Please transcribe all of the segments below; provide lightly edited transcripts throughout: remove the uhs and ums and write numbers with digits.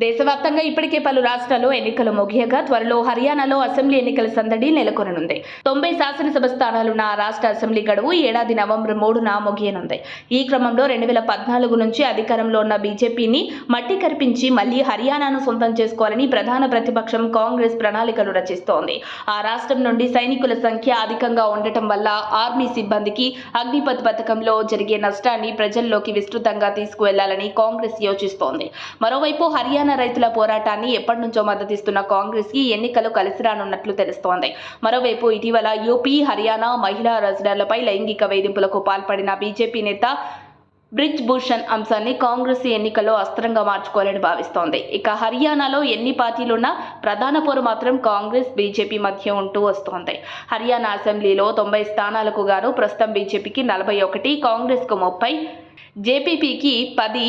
దేశవ్యాప్తంగా ఇప్పటికే పలు రాష్ట్రాల్లో ఎన్నికలు ముగియగా త్వరలో హర్యానాలో అసెంబ్లీ ఎన్నికల సందడి నెలకొననుంది. 90 శాసనసభ స్థానాలున్న ఆ రాష్ట్ర అసెంబ్లీ గడువు ఏడాది నవంబర్ 3న ముగియనుంది. ఈ క్రమంలో 2014 నుంచి అధికారంలో ఉన్న బీజేపీని మట్టి కరిపించి మళ్లీ హర్యానాను సొంతం చేసుకోవాలని ప్రధాన ప్రతిపక్షం కాంగ్రెస్ ప్రణాళికలు రచిస్తోంది. ఆ రాష్ట్రం నుండి సైనికుల సంఖ్య అధికంగా ఉండటం వల్ల ఆర్మీ సిబ్బందికి అగ్నిపథ్ పథకంలో జరిగే నష్టాన్ని ప్రజల్లోకి విస్తృతంగా తీసుకువెళ్లాలని కాంగ్రెస్ యోచిస్తోంది. మరోవైపు హర్యానా రైతుల పోరాటాన్ని ఎప్పటి నుంచో మద్దతిస్తున్న కాంగ్రెస్ కి ఎన్నికలు కలిసి రానున్నట్లు తెలుస్తోంది. మరోవైపు ఇటీవల యూపీ, హర్యానా మహిళా రెసిడెంట్లపై లైంగిక వేధింపులకు పాల్పడిన బీజేపీ నేత బ్రిజ్ భూషణ్ అంశాన్ని కాంగ్రెస్ ఎన్నికల్లో అస్త్రంగా మార్చుకోవాలని భావిస్తోంది. ఇక హర్యానాలో ఎన్ని పార్టీలున్నా ప్రధాన పోరు మాత్రం కాంగ్రెస్, బీజేపీ మధ్య ఉంటూ వస్తోంది. హర్యానా అసెంబ్లీలో 90 స్థానాలకు గాను ప్రస్తుతం బీజేపీకి 41, కాంగ్రెస్కు 30, జేపీపీకి 10,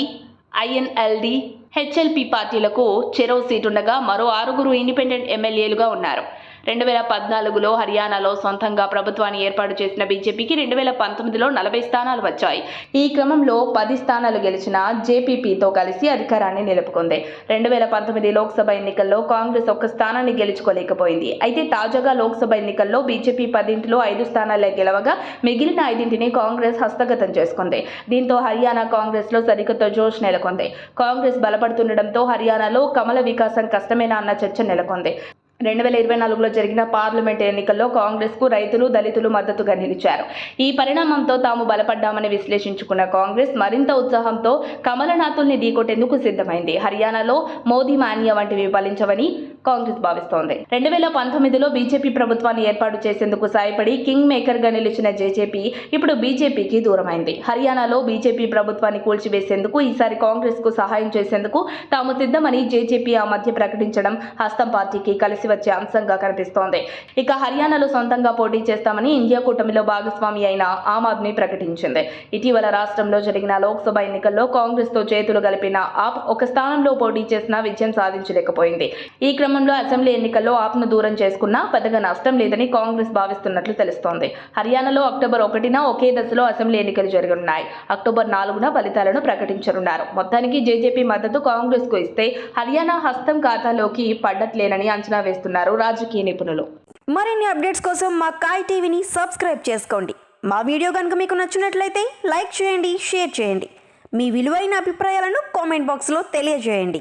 ఐఎన్ఎల్డీ, హెచ్ఎల్పీ పార్టీలకు చెరో సీటుండగా మరో 6 ఇండిపెండెంట్ ఎమ్మెల్యేలుగా ఉన్నారు. 2014లో హర్యానాలో సొంతంగా ప్రభుత్వాన్ని ఏర్పాటు చేసిన బీజేపీకి 2019లో 40 స్థానాలు వచ్చాయి. ఈ క్రమంలో 10 స్థానాలు గెలిచిన జేపీపీతో కలిసి అధికారాన్ని నిలుపుకుంది. 2019 లోక్సభ ఎన్నికల్లో కాంగ్రెస్ ఒక్క స్థానాన్ని గెలుచుకోలేకపోయింది. అయితే తాజాగా లోక్సభ ఎన్నికల్లో బీజేపీ 10లో 5 స్థానాలే గెలవగా మిగిలిన 5ని కాంగ్రెస్ హస్తగతం చేసుకుంది. దీంతో హర్యానా కాంగ్రెస్లో సరికొత్త జోష్ నెలకొంది. కాంగ్రెస్ బలపడుతుండటంతో హర్యానాలో కమల వికాసం కష్టమేనా అన్న చర్చ నెలకొంది. 2024లో జరిగిన పార్లమెంట్ ఎన్నికల్లో కాంగ్రెస్కు రైతులు, దళితులు మద్దతుగా నిలిచారు. ఈ పరిణామంతో తాము బలపడ్డామని విశ్లేషించుకున్న కాంగ్రెస్ మరింత ఉత్సాహంతో కమలనాథుల్ని ఢీకొట్టేందుకు సిద్ధమైంది. హర్యానాలో మోదీ మాన్యా వంటివి ఫలించవని కాంగ్రెస్ భావిస్తోంది. 2019లో బీజేపీ ప్రభుత్వాన్ని ఏర్పాటు చేసేందుకు సాయపడి కింగ్ మేకర్గా నిలిచిన జేజేపీ ఇప్పుడు బీజేపీకి దూరమైంది. హర్యానాలో బీజేపీ ప్రభుత్వాన్ని కూల్చివేసేందుకు ఈసారి కాంగ్రెస్కు సహాయం చేసేందుకు తాము సిద్ధమని జేజేపీ ఆ మధ్య ప్రకటించడం హస్తం పార్టీకి కలిసి వచ్చే అంశంగా కనిపిస్తోంది. ఇక హర్యానాలో సొంతంగా పోటీ చేస్తామని ఇండియా కూటమిలో భాగస్వామి అయిన ఆమ్ ఆద్మీ ప్రకటించింది. ఇటీవల రాష్ట్రంలో జరిగిన లోక్సభ ఎన్నికల్లో కాంగ్రెస్తో చేతులు కలిపిన ఆప్ ఒక స్థానంలో పోటీ చేసినా విజయం సాధించలేకపోయింది. ఈ క్రమంలో అసెంబ్లీ ఎన్నికల్లో ఆప్ను దూరం చేసుకున్నా పెద్దగా నష్టం లేదని కాంగ్రెస్ భావిస్తున్నట్లు తెలుస్తోంది. హర్యానాలో అక్టోబర్ 1న ఒకే దశలో అసెంబ్లీ ఎన్నికలు జరగనున్నాయి. అక్టోబర్ 4న ఫలితాలను ప్రకటించనున్నారు. మొత్తానికి జేజేపీ మద్దతు కాంగ్రెస్కు ఇస్తే హర్యానా హస్తం ఖాతాలోకి పడ్డట్లేనని అంచనా వేస్తున్నారు రాజకీయ నిపుణులు. మరిన్ని అప్డేట్స్ కోసం మా కాయ్ టీవీని సబ్స్క్రైబ్ చేసుకోండి. మా వీడియో కనుక మీకు నచ్చినట్లయితే లైక్ చేయండి, షేర్ చేయండి. మీ విలువైన అభిప్రాయాలను కామెంట్ బాక్స్లో తెలియజేయండి.